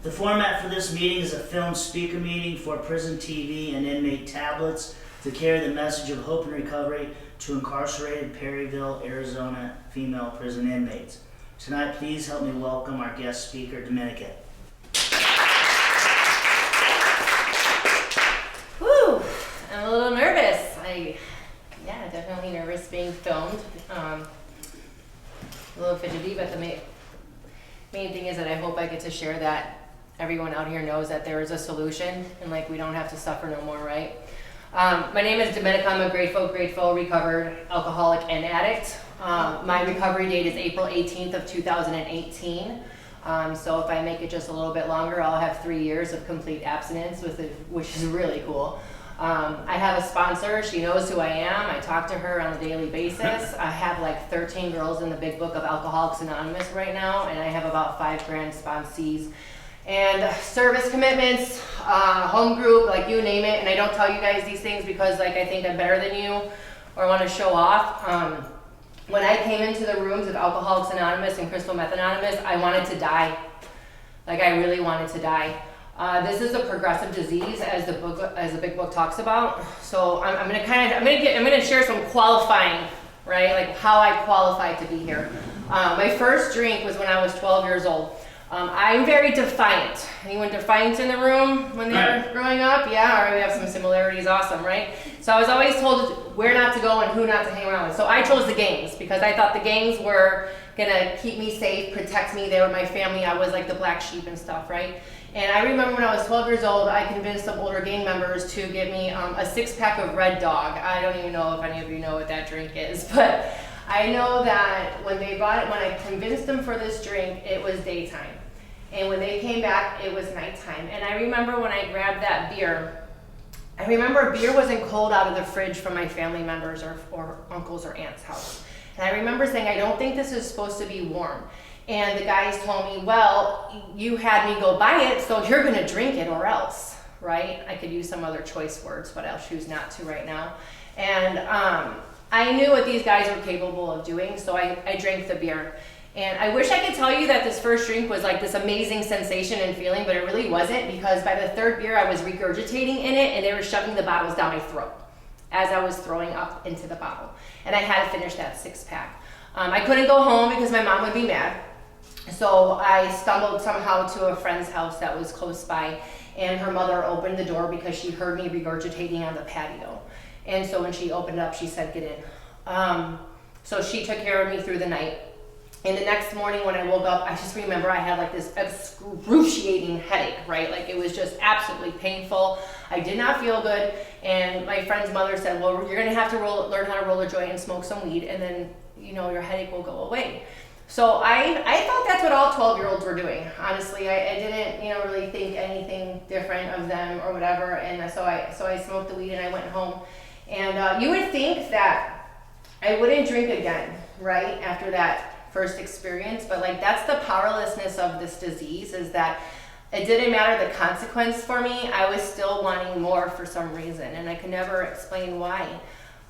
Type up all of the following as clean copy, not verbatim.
The format for this meeting is a filmed speaker meeting for prison TV and inmate tablets to carry the message of hope and recovery to incarcerated Perryville, Arizona female prison inmates. Tonight, please help me welcome our guest speaker, Dominica. Whew, I'm a little nervous. Definitely nervous being filmed. A little fidgety, but the main thing is that I hope I get to share that everyone out here knows that there is a solution and like we don't have to suffer no more, right? My name is Dominica. I'm a grateful, recovered alcoholic and addict. My recovery date is April 18th of 2018. So if I make it just a little bit longer, I'll have 3 years of complete abstinence, which is really cool. I have a sponsor. She knows who I am. I talk to her on a daily basis. I have like 13 girls in the big book of Alcoholics Anonymous right now, and I have about 5 grand sponsees. And service commitments, home group, like you name it. And I don't tell you guys these things because like I think I'm better than you or want to show off. When I came into the rooms of Alcoholics Anonymous and Crystal Meth Anonymous, I wanted to die. Like I really wanted to die. This is a progressive disease, as the big book talks about. So I'm gonna share some qualifying, right? Like how I qualified to be here. My first drink was when I was 12 years old. I'm very defiant. Anyone defiant in the room when they were growing up? Yeah, all right, we have some similarities, awesome, right? So I was always told where not to go and who not to hang around with. So I chose the gangs because I thought the gangs were gonna keep me safe, protect me. They were my family. I was like the black sheep and stuff, right? And I remember when I was 12 years old, I convinced some older gang members to give me a 6-pack of Red Dog. I don't even know if any of you know what that drink is, but I know that when they bought it, when I convinced them for this drink, it was daytime. And when they came back, it was nighttime. And I remember when I grabbed that beer, I remember beer wasn't cold out of the fridge from my family members or uncles or aunt's house. And I remember saying, I don't think this is supposed to be warm. And the guys told me, well, you had me go buy it, so you're gonna drink it or else, right? I could use some other choice words, but I'll choose not to right now. And I knew what these guys were capable of doing, so I drank the beer. And I wish I could tell you that this first drink was like this amazing sensation and feeling, but it really wasn't, because by the third beer I was regurgitating in it and they were shoving the bottles down my throat as I was throwing up into the bottle. And I had to finish that 6-pack. I couldn't go home because my mom would be mad. So I stumbled somehow to a friend's house that was close by, and her mother opened the door because she heard me regurgitating on the patio. And so when she opened up, she said, get in. So she took care of me through the night. And the next morning when I woke up, I just remember I had like this excruciating headache, right? Like it was just absolutely painful. I did not feel good. And my friend's mother said, well, you're gonna have to learn how to roll a joint and smoke some weed, and then, you know, your headache will go away. So I thought that's what all 12-year-olds were doing. Honestly, I didn't, really think anything different of them or whatever. And so I smoked the weed and I went home. And you would think that I wouldn't drink again, right, after that first experience, but like that's the powerlessness of this disease, is that it didn't matter the consequence for me. I was still wanting more for some reason, and I could never explain why.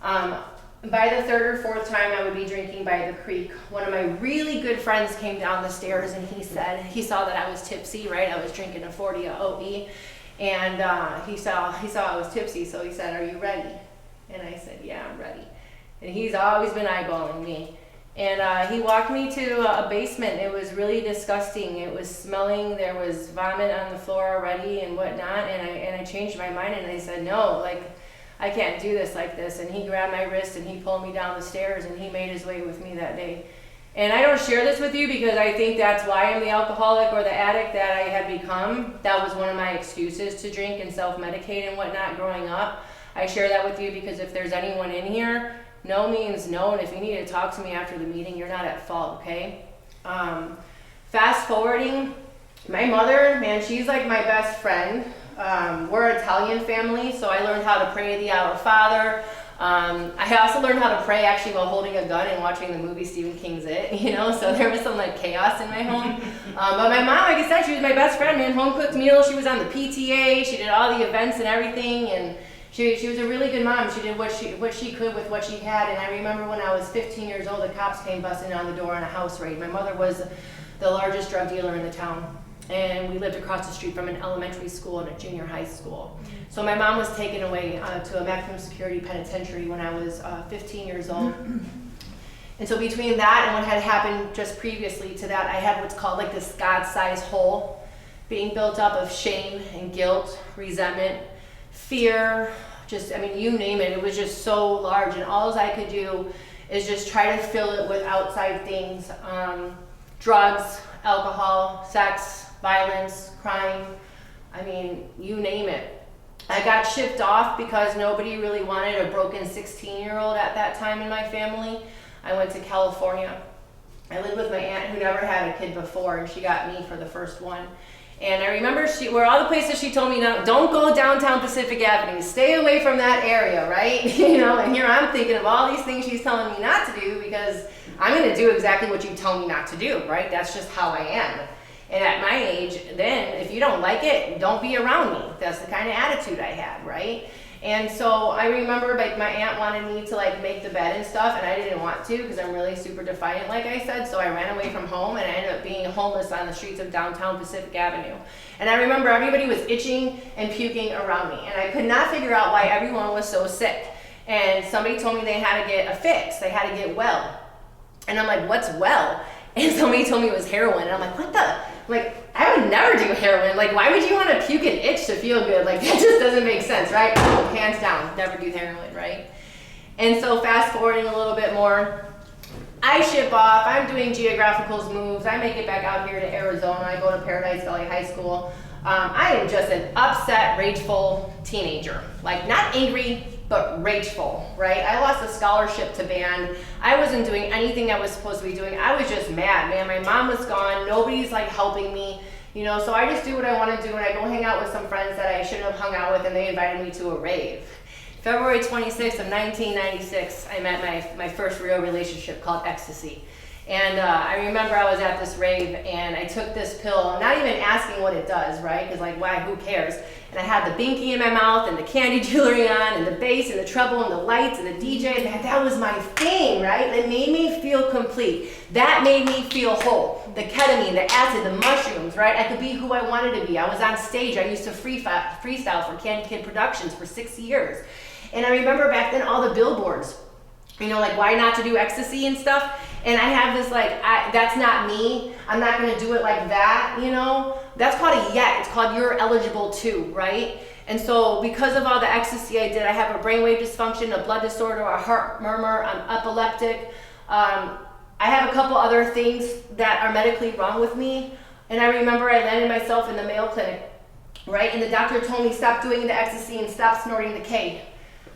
By the third or fourth time I would be drinking by the creek, one of my really good friends came down the stairs and he saw that I was tipsy, right? I was drinking a 40 of OE, and he saw I was tipsy, so he said, are you ready? And I said, yeah, I'm ready. And he's always been eyeballing me. And he walked me to a basement. It was really disgusting. It was smelling. There was vomit on the floor already and whatnot. And I changed my mind and I said, no, like I can't do this like this. And he grabbed my wrist and he pulled me down the stairs and he made his way with me that day. And I don't share this with you because I think that's why I'm the alcoholic or the addict that I had become. That was one of my excuses to drink and self-medicate and whatnot growing up. I share that with you because if there's anyone in here, no means no, and if you need to talk to me after the meeting, you're not at fault, okay? Fast forwarding, my mother, man, she's like my best friend. We're an Italian family, so I learned how to pray the Our Father. I also learned how to pray actually while holding a gun and watching the movie Stephen King's It, so there was some like chaos in my home. But my mom, like I said, she was my best friend, man, home cooked meals, she was on the PTA, she did all the events and everything, and she was a really good mom. She did what she could with what she had. And I remember when I was 15 years old, the cops came busting on the door on a house raid. My mother was the largest drug dealer in the town. and we lived across the street from an elementary school and a junior high school. So my mom was taken away to a maximum security penitentiary when I was 15 years old. And so between that and what had happened just previously to that, I had what's called like this God-sized hole being built up of shame and guilt, resentment, fear, just, I mean, you name it. It was just so large, and all I could do is just try to fill it with outside things, drugs, alcohol, sex, violence, crime, I mean, you name it. I got shipped off because nobody really wanted a broken 16-year-old at that time in my family. I went to California. I lived with my aunt who never had a kid before, and she got me for the first one. And I remember were all the places she told me, no, don't go downtown Pacific Avenue, stay away from that area, right? And here I'm thinking of all these things she's telling me not to do, because I'm gonna do exactly what you tell me not to do, right? That's just how I am. And at my age, then, if you don't like it, don't be around me. That's the kind of attitude I had, right? And so I remember like my aunt wanted me to like make the bed and stuff, and I didn't want to because I'm really super defiant, like I said. So I ran away from home, and I ended up being homeless on the streets of downtown Pacific Avenue. And I remember everybody was itching and puking around me, and I could not figure out why everyone was so sick. And somebody told me they had to get a fix, they had to get well. And I'm like, what's well? And somebody told me it was heroin, and I'm like, what the? Like, I would never do heroin. Like, why would you want to puke and itch to feel good? Like, that just doesn't make sense, right? Hands down, never do heroin, right? And so fast forwarding a little bit more, I ship off, I'm doing geographicals moves, I make it back out here to Arizona, I go to Paradise Valley High School. I am just an upset, rageful teenager. Like, not angry, but rageful, right? I lost a scholarship to band. I wasn't doing anything I was supposed to be doing. I was just mad, man. My mom was gone. Nobody's like helping me, so I just do what I want to do, and I go hang out with some friends that I shouldn't have hung out with, and they invited me to a rave. February 26th of 1996, I met my first real relationship called ecstasy. And I remember I was at this rave, and I took this pill, not even asking what it does, right? Because like, why, who cares? And I had the binky in my mouth, and the candy jewelry on, and the bass, and the treble, and the lights, and the DJ, and that was my thing, right? It made me feel complete. That made me feel whole. The ketamine, the acid, the mushrooms, right? I could be who I wanted to be. I was on stage. I used to freestyle for Candy Kid Productions for 6 years. And I remember back then all the billboards, like why not to do ecstasy and stuff. And I have this that's not me. I'm not gonna do it like that, That's called a yet. It's called you're eligible too, right? And so because of all the ecstasy I did, I have a brainwave dysfunction, a blood disorder, a heart murmur, I'm epileptic. I have a couple other things that are medically wrong with me. And I remember I landed myself in the Mayo Clinic, right? And the doctor told me stop doing the ecstasy and stop snorting the K.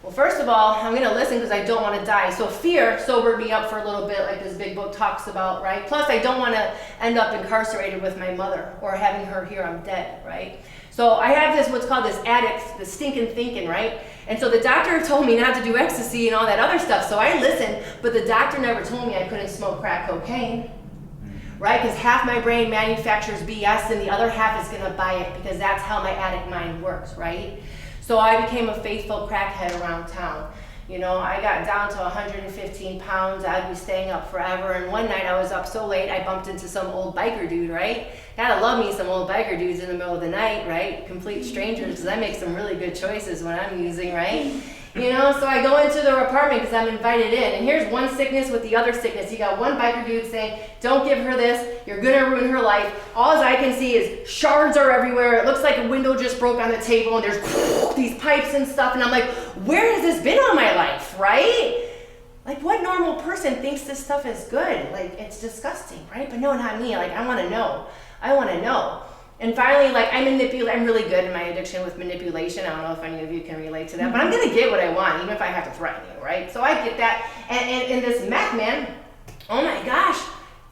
Well, first of all, I'm gonna listen because I don't want to die. So fear sobered me up for a little bit, like this big book talks about, right? Plus, I don't want to end up incarcerated with my mother or having her hear I'm dead, right? So I have this, what's called this addict, the stinking thinking, right? And so the doctor told me not to do ecstasy and all that other stuff. So I listened, but the doctor never told me I couldn't smoke crack cocaine, right? Because half my brain manufactures BS and the other half is gonna buy it because that's how my addict mind works, right? So I became a faithful crackhead around town. I got down to 115 pounds. I'd be staying up forever. And one night I was up so late, I bumped into some old biker dude, right? Gotta love me some old biker dudes in the middle of the night, right? Complete strangers, because I make some really good choices when I'm using, right? So I go into their apartment because I'm invited in. And here's one sickness with the other sickness. You got one biker dude saying, don't give her this, you're gonna ruin her life. All I can see is shards are everywhere. It looks like a window just broke on the table, and there's these pipes and stuff. And I'm like, where has this been all my life, right? Like, what normal person thinks this stuff is good? Like, it's disgusting, right? But no, not me. Like, I wanna know. And finally, I'm really good in my addiction with manipulation. I don't know if any of you can relate to that, but I'm gonna get what I want, even if I have to threaten you, right? So I get that, and this meth, man, oh my gosh,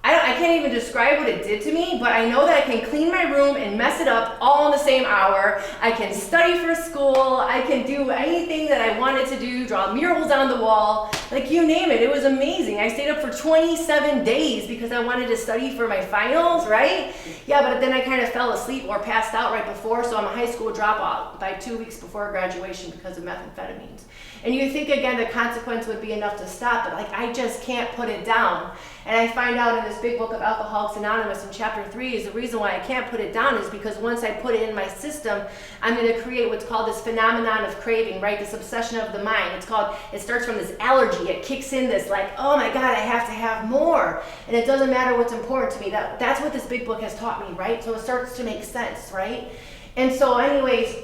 I can't even describe what it did to me, but I know that I can clean my room and mess it up all in the same hour. I can study for school, I can do anything that I wanted to do, draw murals on the wall, like you name it. It was amazing. I stayed up for 27 days because I wanted to study for my finals, right? Yeah, but then I kind of fell asleep or passed out right before, so I'm a high school dropout by 2 weeks before graduation because of methamphetamines. And you think again the consequence would be enough to stop, but like I just can't put it down. And I find out in this big book of Alcoholics Anonymous in chapter 3 is the reason why I can't put it down is because once I put it in my system, I'm going to create what's called this phenomenon of craving, right? This obsession of the mind. It starts from this allergy. It kicks in this like, oh my God, I have to have more. And it doesn't matter what's important to me. That's what this big book has taught me, right? So it starts to make sense, right? And so anyways,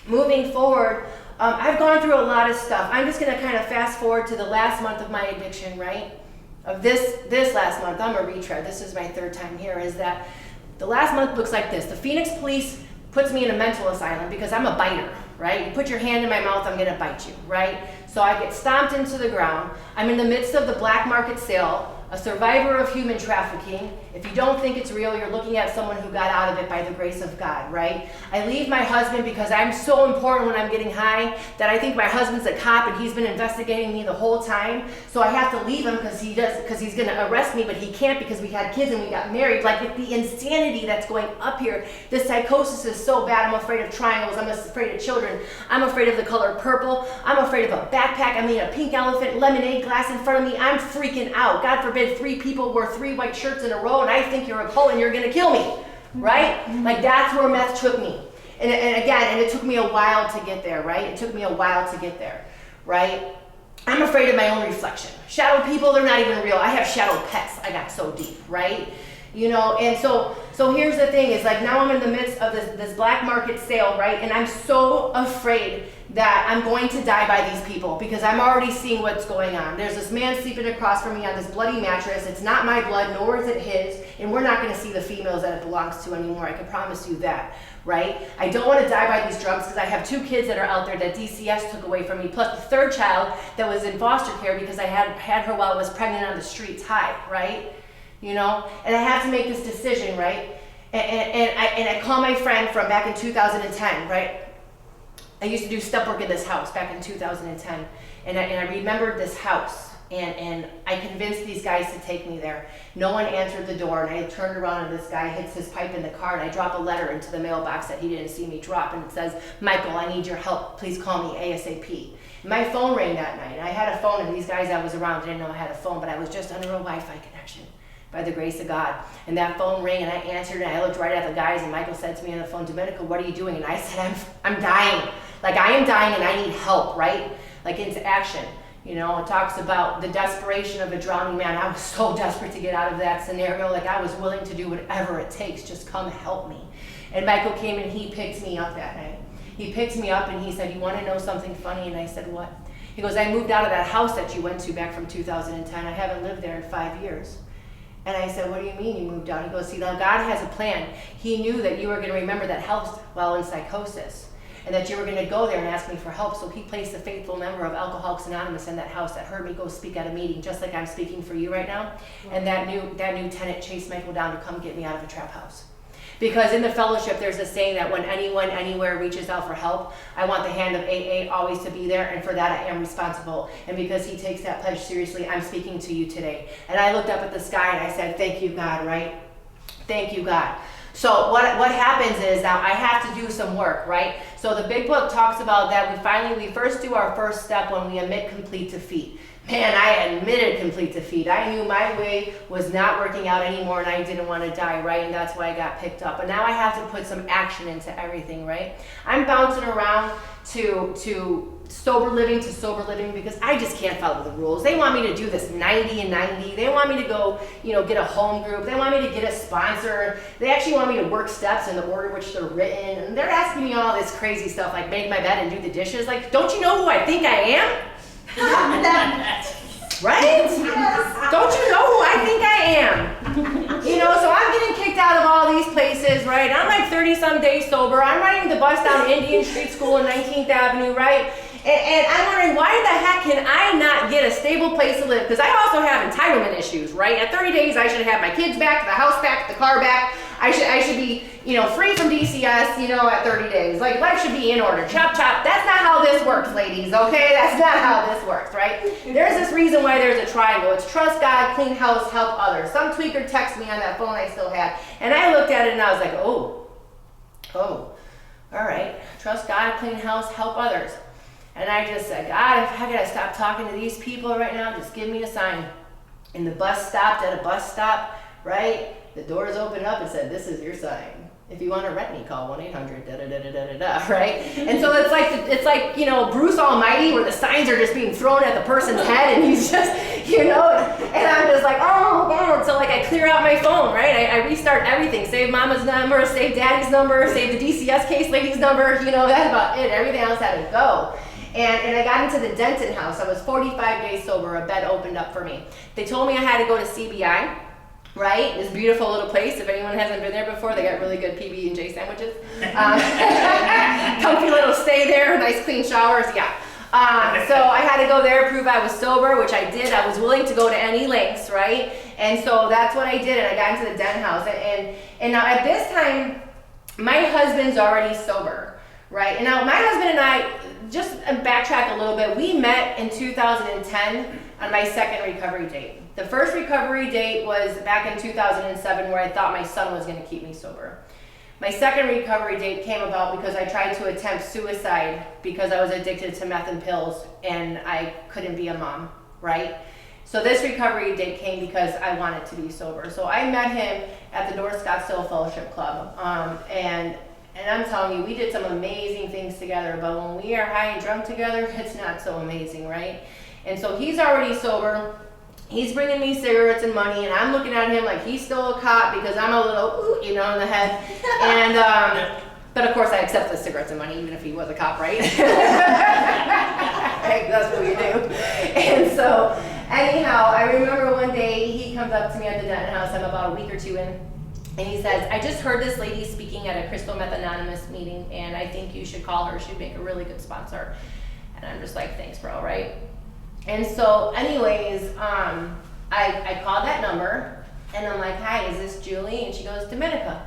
moving forward, I've gone through a lot of stuff. I'm just going to kind of fast forward to the last month of my addiction, right? Of this last month, I'm a retread. This is my third time here, is that the last month looks like this. The Phoenix police puts me in a mental asylum because I'm a biter, right? You put your hand in my mouth, I'm gonna bite you, right? So I get stomped into the ground. I'm in the midst of the black market sale, a survivor of human trafficking. If you don't think it's real, you're looking at someone who got out of it by the grace of God, right? I leave my husband because I'm so important when I'm getting high that I think my husband's a cop and he's been investigating me the whole time. So I have to leave him because he's gonna arrest me, but he can't because we had kids and we got married. Like with the insanity that's going up here, the psychosis is so bad. I'm afraid of triangles, I'm afraid of children, I'm afraid of the color purple, I'm afraid of a backpack, I mean a pink elephant, lemonade glass in front of me. I'm freaking out. God forbid 3 people wore 3 white shirts in a row and I think you're a cult and you're gonna kill me, right? Like that's where meth took me. And it took me a while to get there, right? It took me a while to get there, right? I'm afraid of my own reflection. Shadow people, they're not even real. I have shadow pets. I got so deep, right? You know, and so here's the thing is like now I'm in the midst of this black market sale, right? And I'm so afraid that I'm going to die by these people because I'm already seeing what's going on. There's this man sleeping across from me on this bloody mattress. It's not my blood, nor is it his, and we're not gonna see the females that it belongs to anymore. I can promise you that, right? I don't wanna die by these drugs because I have 2 kids that are out there that DCS took away from me, plus the 3rd child that was in foster care because I had her while I was pregnant on the streets high, right? You know, and I have to make this decision, right? And I call my friend from back in 2010, right? I used to do step work in this house back in 2010, and I remembered this house, and I convinced these guys to take me there. No one answered the door, and I turned around, and this guy hits his pipe in the car, and I drop a letter into the mailbox that he didn't see me drop, and it says, "Michael, I need your help. Please call me ASAP." My phone rang that night. I had a phone, and these guys I was around didn't know I had a phone, but I was just under a Wi-Fi connection by the grace of God. And that phone rang, and I answered, and I looked right at the guys, and Michael said to me on the phone, "Dominica, what are you doing?" And I said, I'm dying. Like I am dying and I need help, right? Like into action. You know, it talks about the desperation of a drowning man. I was so desperate to get out of that scenario. Like I was willing to do whatever it takes. Just come help me. And Michael came and he picked me up that night. He picked me up and he said, "You want to know something funny?" And I said, "What?" He goes, "I moved out of that house that you went to back from 2010. I haven't lived there in 5 years." And I said, "What do you mean you moved out?" He goes, "See, now God has a plan. He knew that you were going to remember that house while in psychosis, and that you were going to go there and ask me for help. So he placed a faithful member of Alcoholics Anonymous in that house that heard me go speak at a meeting, just like I'm speaking for you right now. And that new tenant chased Michael down to come get me out of a trap house. Because in the fellowship, there's a saying that when anyone, anywhere reaches out for help, I want the hand of AA always to be there, and for that I am responsible. And because he takes that pledge seriously, I'm speaking to you today." And I looked up at the sky and I said, "Thank you, God," right? Thank you, God. So what happens is now I have to do some work, right? So the big book talks about that we first do our first step when we admit complete defeat. Man, I admitted complete defeat. I knew my way was not working out anymore and I didn't want to die, right? And that's why I got picked up. But now I have to put some action into everything, right? I'm bouncing around to sober living because I just can't follow the rules. They want me to do this 90 and 90. They want me to go, get a home group. They want me to get a sponsor. They actually want me to work steps in the order which they're written. And they're asking me all this crazy stuff like make my bed and do the dishes. Like, don't you know who I think I am? Right? Yes. Don't you know who I think I am? So I'm getting kicked out of all these places, right? I'm like 30-some days sober. I'm riding the bus down Indian Street School in 19th Avenue, right? And I'm wondering, why the heck can I not get a stable place to live? Because I also have entitlement issues, right? At 30 days, I should have my kids back, the house back, the car back. I should be, free from DCS, at 30 days. Like, life should be in order. Chop, chop. That's not how this works, ladies, okay? That's not how this works, right? There's this reason why there's a triangle. It's trust God, clean house, help others. Some tweaker texted me on that phone I still had, and I looked at it and I was like, oh, all right. Trust God, clean house, help others. And I just said, God, if I gotta stop talking to these people right now, just give me a sign. And the bus stopped at a bus stop, right? The doors opened up and said, this is your sign. If you want to rent me, call 1-800-da-da-da-da-da-da, right? And so it's like, Bruce Almighty, where the signs are just being thrown at the person's head, and he's just, and I'm just like, oh, God. So I clear out my phone, right? I restart everything, save mama's number, save daddy's number, save the DCS case lady's number, that's about it. Everything else had to go. And I got into the Denton house. I was 45 days sober. A bed opened up for me. They told me I had to go to CBI, right? This beautiful little place. If anyone hasn't been there before, they got really good PB&J sandwiches. Comfy little stay there, nice clean showers, yeah. So I had to go there, prove I was sober, which I did. I was willing to go to any lengths, right? And so that's what I did, and I got into the Den house. And now at this time, my husband's already sober, right? And now my husband and I, just backtrack a little bit, we met in 2010 on my second recovery date. The first recovery date was back in 2007, where I thought my son was going to keep me sober. My second recovery date came about because I tried to attempt suicide because I was addicted to meth and pills and I couldn't be a mom, right? So this recovery date came because I wanted to be sober. So I met him at the North Scottsdale Fellowship Club, and I'm telling you, we did some amazing things together, but when we are high and drunk together, it's not so amazing, right? And so he's already sober. He's bringing me cigarettes and money, and I'm looking at him like he's still a cop because I'm a little, in the head. And, but of course I accept the cigarettes and money, even if he was a cop, right? That's what we do. And so, anyhow, I remember one day he comes up to me at the Denton house. I'm about a week or two in. And he says, I just heard this lady speaking at a Crystal Meth Anonymous meeting, and I think you should call her. She'd make a really good sponsor. And I'm just like, thanks, bro, right? And so anyways, I called that number, and I'm like, hi, is this Julie? And she goes, Dominica.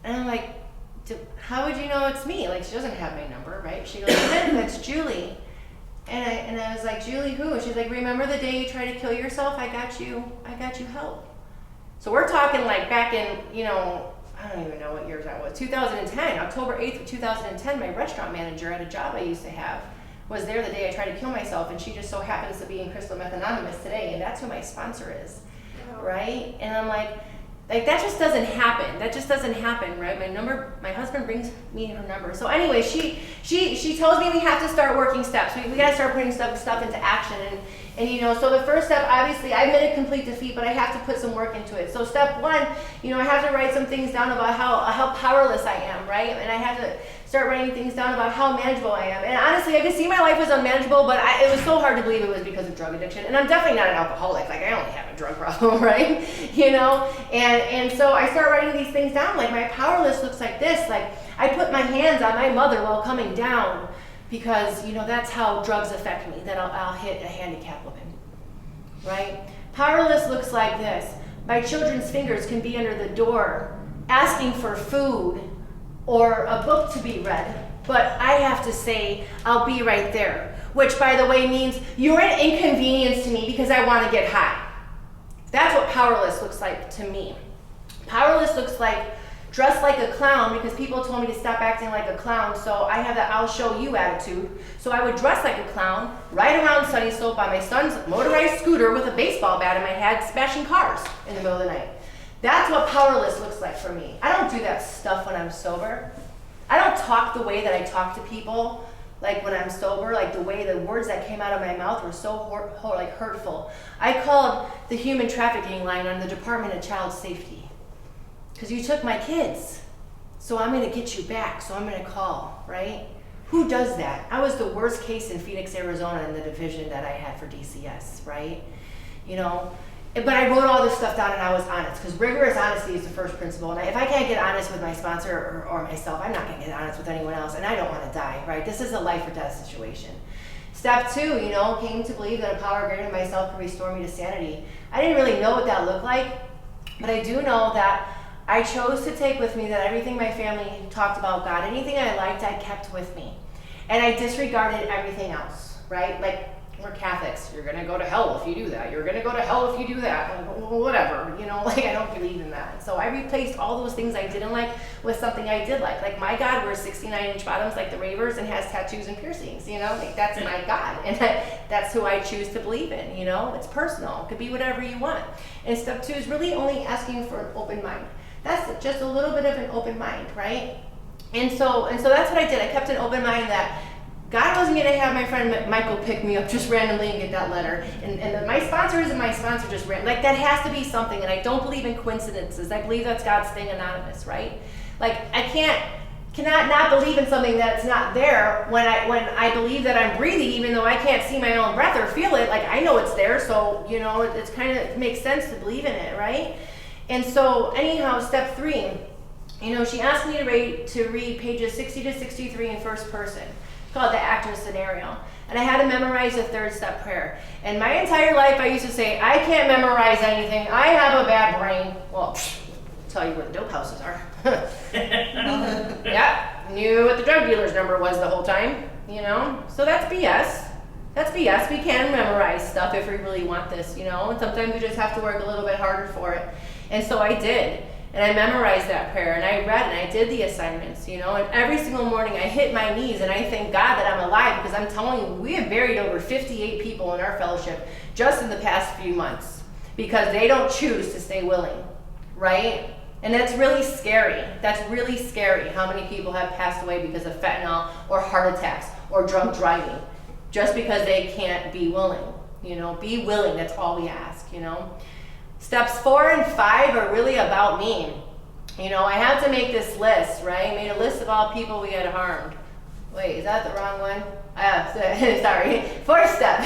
And I'm like, how would you know it's me? Like, she doesn't have my number, right? She goes, Dominica, it's Julie. And I was like, Julie who? And she's like, remember the day you tried to kill yourself? I got you help. So we're talking like back in, I don't even know what years that was, 2010, October 8th of 2010, my restaurant manager at a job I used to have was there the day I tried to kill myself, and she just so happens to be in Crystal Meth Anonymous today, and that's who my sponsor is, right? And I'm like that just doesn't happen. That just doesn't happen, right? My husband brings me her number. So anyway, she tells me we have to start working steps. We got to start putting stuff into action, and so the first step, obviously, I admitted complete defeat, but I have to put some work into it. So step one, I have to write some things down about how powerless I am, right? And I have to start writing things down about how manageable I am. And honestly, I could see my life was unmanageable, but it was so hard to believe it was because of drug addiction. And I'm definitely not an alcoholic. Like, I only have a drug problem, right? And so I start writing these things down. Like, my powerless looks like this. Like, I put my hands on my mother while coming down because, that's how drugs affect me, that I'll hit a handicapped woman, right? Powerless looks like this. My children's fingers can be under the door asking for food or a book to be read, but I have to say, I'll be right there, which, by the way, means you're an inconvenience to me because I want to get high. That's what powerless looks like to me. Powerless looks like dressed like a clown because people told me to stop acting like a clown, so I have that I'll show you attitude. So I would dress like a clown, ride around Sunny Slope on my son's motorized scooter with a baseball bat in my hand, smashing cars in the middle of the night. That's what powerless looks like for me. I don't do that stuff when I'm sober. I don't talk the way that I talk to people like when I'm sober, like the way the words that came out of my mouth were so hurtful. I called the human trafficking line on the Department of Child Safety because you took my kids. So I'm going to get you back. So I'm going to call, right? Who does that? I was the worst case in Phoenix, Arizona in the division that I had for DCS, right? But I wrote all this stuff down and I was honest because rigorous honesty is the first principle. And if I can't get honest with my sponsor or myself, I'm not going to get honest with anyone else. And I don't want to die, right? This is a life or death situation. Step two, came to believe that a power greater than myself could restore me to sanity. I didn't really know what that looked like, but I do know that I chose to take with me that everything my family talked about God, anything I liked, I kept with me. And I disregarded everything else, right? Like, we're Catholics. You're going to go to hell if you do that. You're going to go to hell if you do that. Whatever, like, I don't believe in that. So I replaced all those things I didn't like with something I did like. Like, my God wears 69-inch bottoms like the ravers and has tattoos and piercings, like, that's my God. And that's who I choose to believe in, It's personal. It could be whatever you want. And step 2 is really only asking for an open mind. That's just a little bit of an open mind, right? And so that's what I did. I kept an open mind that God wasn't going to have my friend Michael pick me up just randomly and get that letter. And my sponsor isn't my sponsor just random. Like, that has to be something. And I don't believe in coincidences. I believe that's God staying anonymous, right? Like, I cannot not believe in something that's not there when I believe that I'm breathing, even though I can't see my own breath or feel it. Like, I know it's there. So, it's kind of, it makes sense to believe in it, right? And so anyhow, step 3, she asked me to read pages 60 to 63 in first person. Called the actor scenario. And I had to memorize the 3rd step prayer. And my entire life I used to say, I can't memorize anything. I have a bad brain. Well, tell you where the dope houses are. Yeah, knew what the drug dealer's number was the whole time, So that's BS. That's BS. We can memorize stuff if we really want this, And sometimes we just have to work a little bit harder for it. And so I did. And I memorized that prayer, and I read, and I did the assignments, And every single morning I hit my knees, and I thank God that I'm alive, because I'm telling you, we have buried over 58 people in our fellowship just in the past few months, because they don't choose to stay willing, right? And that's really scary. That's really scary how many people have passed away because of fentanyl or heart attacks or drunk driving, just because they can't be willing, Be willing, that's all we ask, Steps 4 and 5 are really about me. I had to make this list, right? I made a list of all people we had harmed. Wait, is that the wrong one? Sorry. 4th step.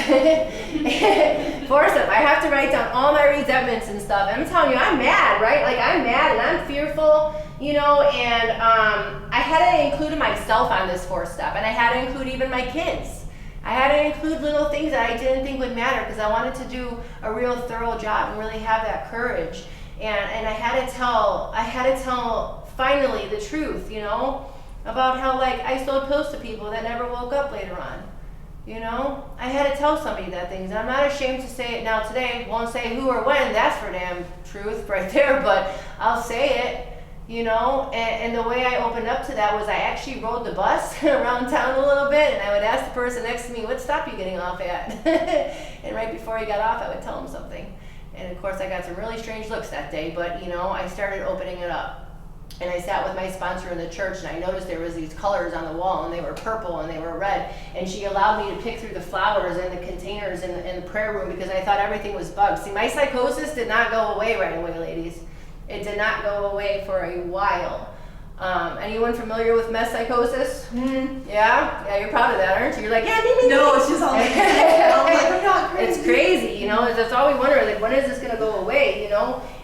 4th step. I have to write down all my resentments and stuff. And I'm telling you, I'm mad, right? Like, I'm mad and I'm fearful, and I had to include myself on this 4th step. And I had to include even my kids. I had to include little things that I didn't think would matter, because I wanted to do a real thorough job and really have that courage. And I had to tell finally the truth, about how, like, I sold pills to people that never woke up later on. I had to tell somebody that things, and I'm not ashamed to say it now today. Won't say who or when, that's for damn truth right there, but I'll say it. And the way I opened up to that was I actually rode the bus around town a little bit, and I would ask the person next to me, what stop are you getting off at? And right before he got off, I would tell him something. And of course, I got some really strange looks that day, but I started opening it up. And I sat with my sponsor in the church, and I noticed there was these colors on the wall, and they were purple and they were red. And she allowed me to pick through the flowers and the containers in the prayer room, because I thought everything was bugged. See, my psychosis did not go away right away, ladies. It did not go away for a while. Anyone familiar with mess psychosis? Yeah, you're proud of that, aren't you? You're like, yeah, me. No, it's just all like, I'm not crazy. It's crazy, That's all we wonder. Like, when is this gonna go away,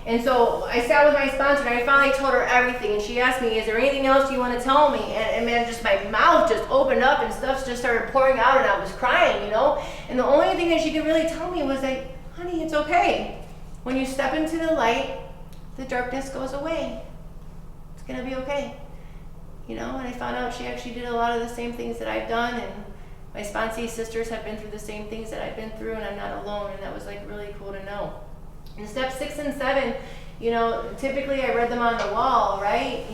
And so I sat with my sponsor, and I finally told her everything. And she asked me, "Is there anything else you want to tell me?" And man, just my mouth just opened up, and stuff just started pouring out, and I was crying, And the only thing that she could really tell me was like, "Honey, it's okay. When you step into the light, the darkness goes away. It's gonna be okay." And I found out she actually did a lot of the same things that I've done, and my sponsee sisters have been through the same things that I've been through, and I'm not alone, and that was like really cool to know. And step 6 and 7, typically I read them on the wall, right?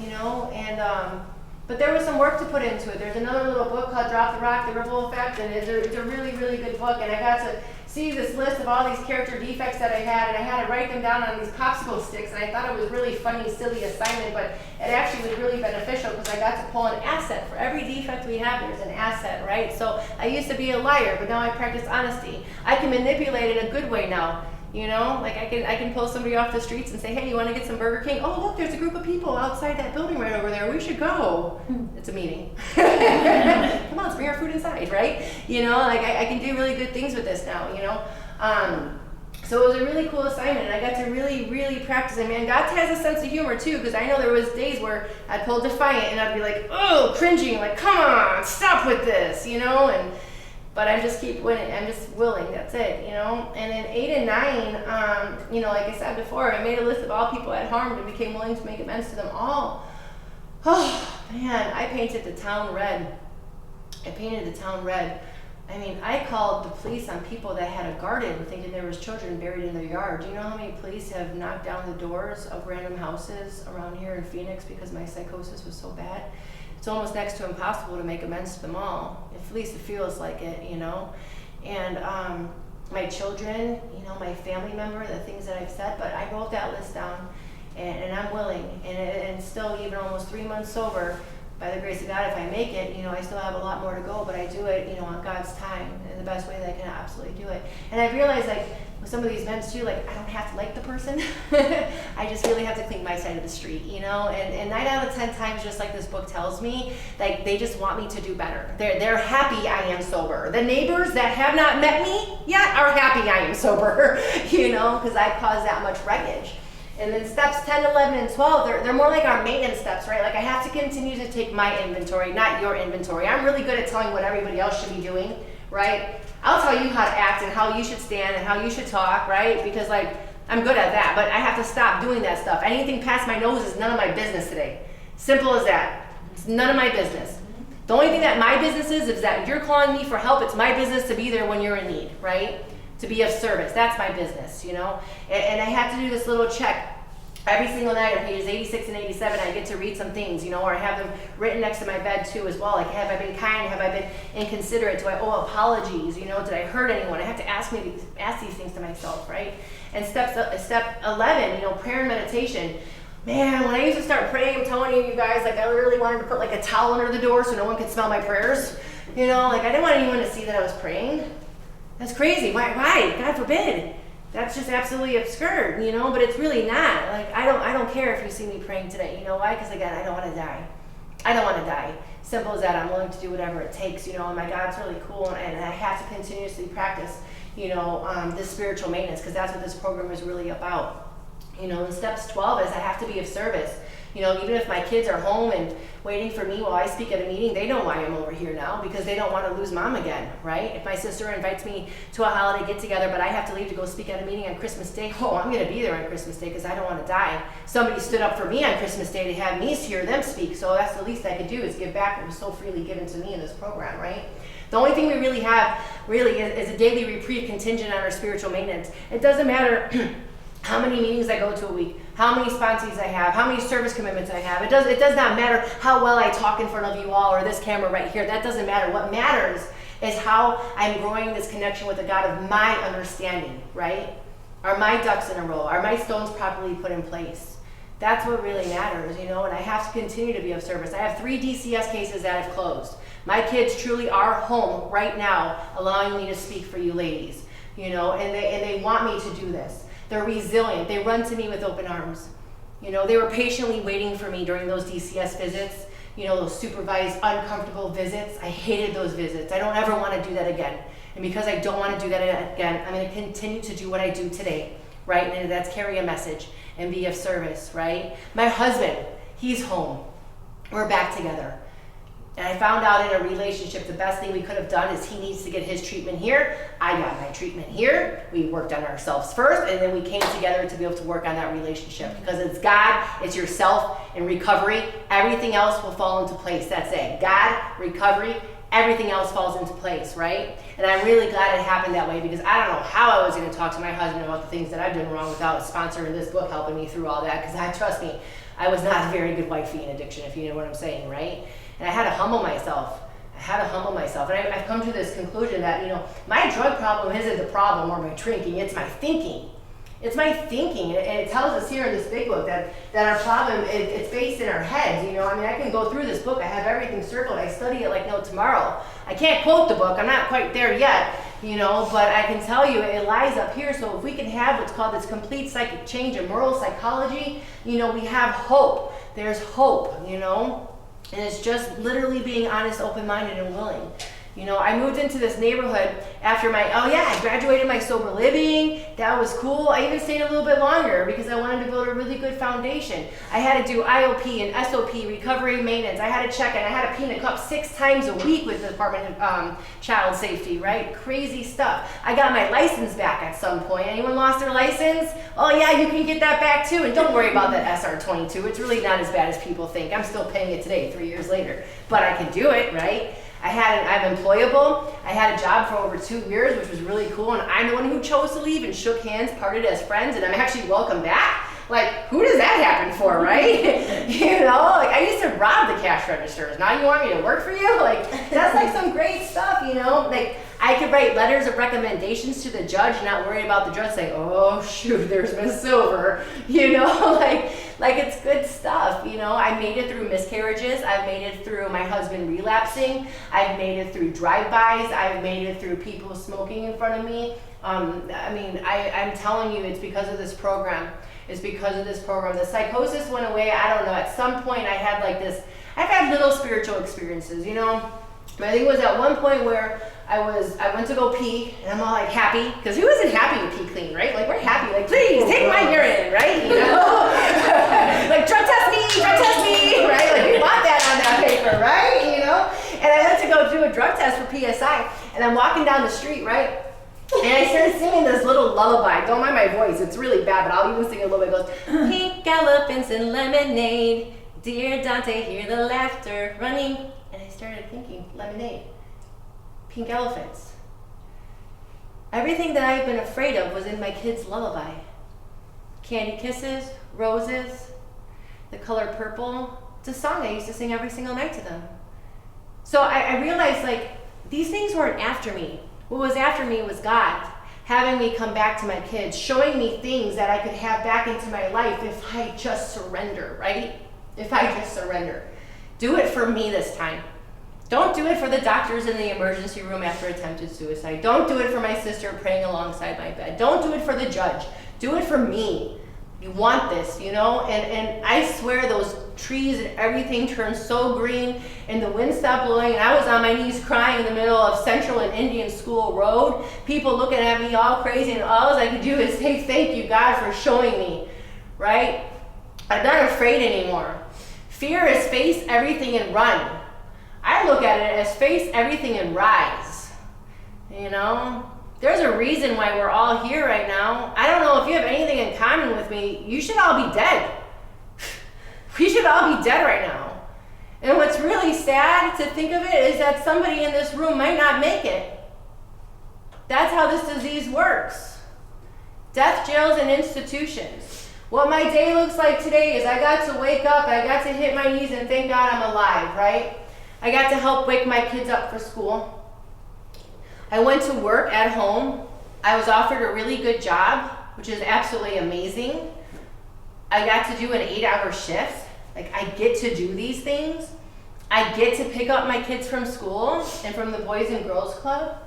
But there was some work to put into it. There's another little book called Drop the Rock, The Ripple Effect, and it's a really, really good book, and I got to see this list of all these character defects that I had, and I had to write them down on these popsicle sticks, and I thought it was really funny, silly assignment, but it actually was really beneficial, because I got to pull an asset. For every defect we have, there's an asset, right? So I used to be a liar, but now I practice honesty. I can manipulate in a good way now. Like I can pull somebody off the streets and say, "Hey, you want to get some Burger King? Oh, look, there's a group of people outside that building right over there. We should go." It's a meeting. Come on, let's bring our food inside, right? Like I can do really good things with this now, So it was a really cool assignment, and I got to really, really practice it. Man, God has a sense of humor too, because I know there was days where I'd pull Defiant, and I'd be like, "Oh, cringing, like, come on, stop with this," but I just keep winning. I'm just willing. That's it, you know. And in 8 and 9, you know, like I said before, I made a list of all people I'd harmed and became willing to make amends to them all. Oh man, I painted the town red. I mean, I called the police on people that had a garden thinking there was children buried in their yard. Do you know how many police have knocked down the doors of random houses around here in Phoenix because my psychosis was so bad? It's almost next to impossible to make amends to them all. At least it feels like it, you know? And my children, you know, my family member, the things that I've said, but I wrote that list down and I'm willing. And still, even almost 3 months sober, by the grace of God, if I make it, you know, I still have a lot more to go, but I do it, you know, on God's time in the best way that I can absolutely do it. And I realized, like, with some of these events too, like, I don't have to like the person. I just really have to clean my side of the street, you know? And 9 out of 10 times, just like this book tells me, like, they just want me to do better. They're happy I am sober. The neighbors that have not met me yet are happy I am sober, you know, because I caused that much wreckage. And then steps 10, 11, and 12, they're more like our maintenance steps, right? Like I have to continue to take my inventory, not your inventory. I'm really good at telling what everybody else should be doing, right? I'll tell you how to act and how you should stand and how you should talk, right? Because like, I'm good at that, but I have to stop doing that stuff. Anything past my nose is none of my business today. Simple as that. It's none of my business. The only thing that my business is that you're calling me for help. It's my business to be there when you're in need, right? To be of service. That's my business, you know? And I have to do this little check every single night on pages 86 and 87. I get to read some things, you know, or I have them written next to my bed too as well. Like, have I been kind? Have I been inconsiderate? Do I owe apologies? You know, did I hurt anyone? I have to ask these things to myself, right? And step 11, you know, prayer and meditation. Man, when I used to start praying, I'm telling you guys, like I literally wanted to put like a towel under the door so no one could smell my prayers. You know, like I didn't want anyone to see that I was praying. That's crazy. Why? God forbid. That's just absolutely absurd, you know, but it's really not. Like, I don't care if you see me praying today. You know why? Because again, I don't want to die. I don't want to die. Simple as that. I'm willing to do whatever it takes, you know, and my God's really cool, and I have to continuously practice, you know, this spiritual maintenance, because that's what this program is really about. You know, and steps 12 is I have to be of service. You know, even if my kids are home and waiting for me while I speak at a meeting, they know why I'm over here now, because they don't want to lose mom again, right? If my sister invites me to a holiday get-together, but I have to leave to go speak at a meeting on Christmas Day, I'm going to be there on Christmas Day because I don't want to die. Somebody stood up for me on Christmas Day to have me hear them speak, so that's the least I could do is give back what was so freely given to me in this program, right? The only thing we really have, is a daily reprieve contingent on our spiritual maintenance. It doesn't matter how many meetings I go to a week, how many sponsees I have, how many service commitments I have. It does not matter how well I talk in front of you all or this camera right here. That doesn't matter. What matters is how I'm growing this connection with the God of my understanding, right? Are my ducks in a row? Are my stones properly put in place? That's what really matters, you know, and I have to continue to be of service. I have 3 DCS cases that I've closed. My kids truly are home right now, allowing me to speak for you ladies, you know, and they want me to do this. They're resilient. They run to me with open arms. You know, they were patiently waiting for me during those DCS visits, you know, those supervised, uncomfortable visits. I hated those visits. I don't ever want to do that again. And because I don't want to do that again, I'm going to continue to do what I do today, right? And that's carry a message and be of service, right? My husband, he's home. We're back together. And I found out in a relationship, the best thing we could have done is he needs to get his treatment here. I got my treatment here. We worked on ourselves first, and then we came together to be able to work on that relationship. Because it's God, it's yourself, and recovery. Everything else will fall into place. That's it. God, recovery, everything else falls into place, right? And I'm really glad it happened that way, because I don't know how I was going to talk to my husband about the things that I've done wrong without sponsoring this book helping me through all that. Because trust me, I was not a very good wifey in addiction, if you know what I'm saying, right? And I had to humble myself. And I've come to this conclusion that, you know, my drug problem isn't the problem or my drinking, it's my thinking. It's my thinking. And it tells us here in this big book that our problem, it's based in our heads, you know. I mean, I can go through this book. I have everything circled. I study it like no tomorrow. I can't quote the book. I'm not quite there yet, you know, but I can tell you it lies up here. So if we can have what's called this complete psychic change in moral psychology, you know, we have hope. There's hope, you know. And it's just literally being honest, open-minded, and willing. You know, I moved into this neighborhood after I graduated my sober living. That was cool. I even stayed a little bit longer because I wanted to build a really good foundation. I had to do IOP and SOP, recovery maintenance. I had to check and I had to pee in a cup 6 times a week with the Department of Child Safety, right? Crazy stuff. I got my license back at some point. Anyone lost their license? Oh yeah, you can get that back too. And don't worry about that SR22. It's really not as bad as people think. I'm still paying it today, 3 years later. But I can do it, right? I'm employable. I had a job for over 2 years, which was really cool. And I'm the one who chose to leave and shook hands, parted as friends, and I'm actually welcome back. Like, who does that happen for, right? You know, like I used to rob the cash registers. Now you want me to work for you? Like, that's like some great stuff, you know? Like, I could write letters of recommendations to the judge, not worry about the judge saying, oh shoot, there's Miss Silver, you know? Like it's good stuff, you know? I made it through miscarriages. I've made it through my husband relapsing. I've made it through drive-bys. I've made it through people smoking in front of me. I'm telling you, it's because of this program. It's because of this program. The psychosis went away. I don't know. At some point, I've had little spiritual experiences, you know? But I think it was at one point where I went to go pee, and I'm all like happy, because who isn't happy to pee clean, right? Like we're happy, like please take my urine, right? You know, like drug test me, right? Like we want that on that paper, right? You know. And I went to go do a drug test for PSI, and I'm walking down the street, right? And I started singing this little lullaby. Don't mind my voice; it's really bad, but I'll even sing a little bit. It goes, pink elephants and lemonade, dear Dante, hear the laughter running. And I started thinking, lemonade. Pink elephants. Everything that I've been afraid of was in my kids' lullaby. Candy kisses, roses, the color purple. It's a song I used to sing every single night to them. So I realized like these things weren't after me. What was after me was God having me come back to my kids, showing me things that I could have back into my life if I just surrender, right? If I just surrender. Do it for me this time. Don't do it for the doctors in the emergency room after attempted suicide. Don't do it for my sister praying alongside my bed. Don't do it for the judge. Do it for me. You want this, you know? And I swear those trees and everything turned so green and the wind stopped blowing and I was on my knees crying in the middle of Central and Indian School Road. People looking at me all crazy and all I could do is say thank you, God, for showing me, right? I'm not afraid anymore. Fear is face everything and run. I look at it as face everything and rise. You know? There's a reason why we're all here right now. I don't know if you have anything in common with me. You should all be dead. We should all be dead right now. And what's really sad to think of it is that somebody in this room might not make it. That's how this disease works. Death, jails, and institutions. What my day looks like today is I got to wake up, I got to hit my knees and thank God I'm alive, right? I got to help wake my kids up for school. I went to work at home. I was offered a really good job, which is absolutely amazing. I got to do an 8-hour shift. Like I get to do these things. I get to pick up my kids from school and from the Boys and Girls Club.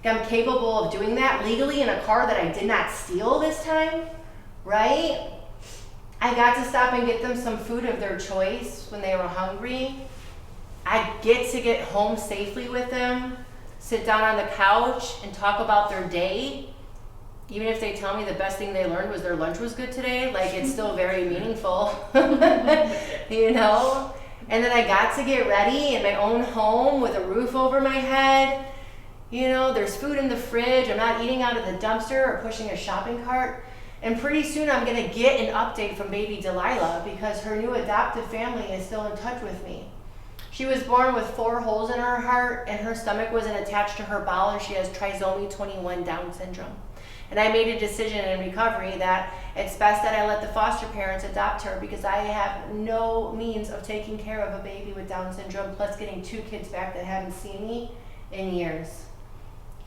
Like I'm capable of doing that legally in a car that I did not steal this time, right? I got to stop and get them some food of their choice when they were hungry. I get to get home safely with them, sit down on the couch and talk about their day. Even if they tell me the best thing they learned was their lunch was good today, like it's still very meaningful, you know? And then I got to get ready in my own home with a roof over my head. You know, there's food in the fridge. I'm not eating out of the dumpster or pushing a shopping cart. And pretty soon I'm gonna get an update from baby Delilah because her new adoptive family is still in touch with me. She was born with 4 holes in her heart and her stomach wasn't attached to her bowel and she has trisomy 21 Down syndrome. And I made a decision in recovery that it's best that I let the foster parents adopt her because I have no means of taking care of a baby with Down syndrome plus getting 2 kids back that haven't seen me in years.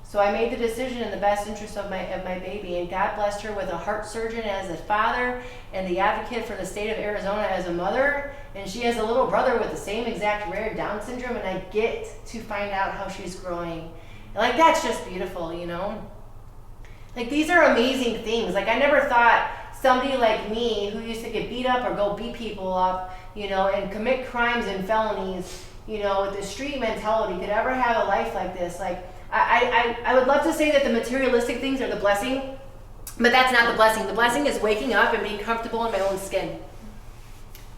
So I made the decision in the best interest of my baby, and God blessed her with a heart surgeon as a father and the advocate for the state of Arizona as a mother, and she has a little brother with the same exact rare Down syndrome, and I get to find out how she's growing. And like that's just beautiful, you know? Like these are amazing things. Like I never thought somebody like me who used to get beat up or go beat people up, you know, and commit crimes and felonies, with the street mentality could ever have a life like this. Like, I would love to say that the materialistic things are the blessing, but that's not the blessing. The blessing is waking up and being comfortable in my own skin.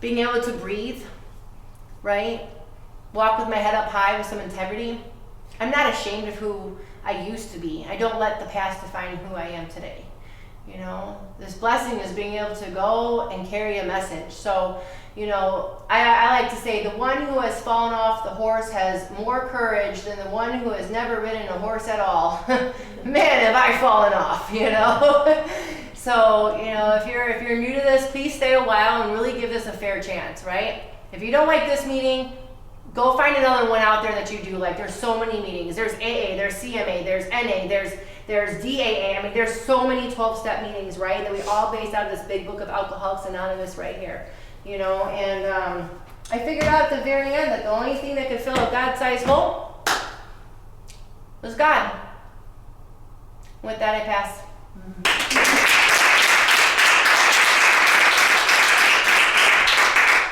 Being able to breathe, right? Walk with my head up high with some integrity. I'm not ashamed of who I used to be. I don't let the past define who I am today. This blessing is being able to go and carry a message. So, I like to say the one who has fallen off the horse has more courage than the one who has never ridden a horse at all. Man, have I fallen off, So, if you're new to this, please stay a while and really give this a fair chance, right? If you don't like this meeting, go find another one out there that you do like. There's so many meetings. There's AA, there's CMA, there's NA, there's DAA. I mean, there's so many 12-step meetings, right? That we all based out of this big book of Alcoholics Anonymous right here, And I figured out at the very end that the only thing that could fill a God-sized hole was God. With that, I pass.